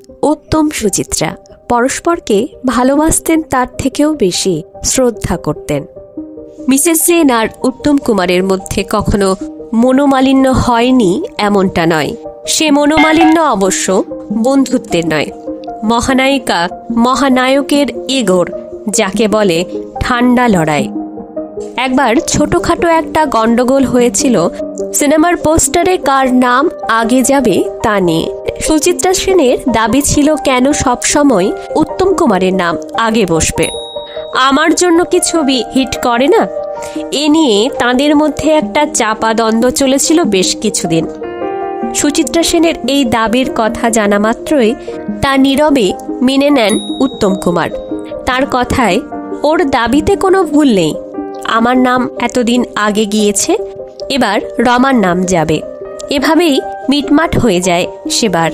উত্তম সুচিত্রা পরস্পরকে ভালোবাসতেন, তার থেকেও বেশি শ্রদ্ধা করতেন। মিসেস সেন আর উত্তম কুমারের মধ্যে কখনো মনোমালিন্য হয়নি এমনটা নয়। সে মনোমালিন্য অবশ্য বন্ধুত্বের নয়, মহানায়িকা মহানায়কের ইগোর, যাকে বলে ঠান্ডা লড়াই। একবার ছোটখাটো একটা গন্ডগোল হয়েছিল সিনেমার পোস্টারে কার নাম আগে যাবে তা নিয়ে। সুচিত্রা সেনের দাবি ছিল কেন সবসময় উত্তম কুমারের নাম আগে বসবে, আমার জন্য কি ছবি হিট করে না? এ নিয়ে তাঁদের মধ্যে একটা চাপা দ্বন্দ্ব চলেছিল বেশ কিছুদিন। সুচিত্রা সেনের এই দাবির কথা জানা মাত্রই তা নীরবে মেনে নেন উত্তম কুমার। তার কথায় ওর দাবিতে কোনো ভুল নেই, আমার নাম এতদিন আগে গিয়েছে, এবার রমার নাম যাবে। এভাবেই মিটমাট হয়ে যায় সেবার।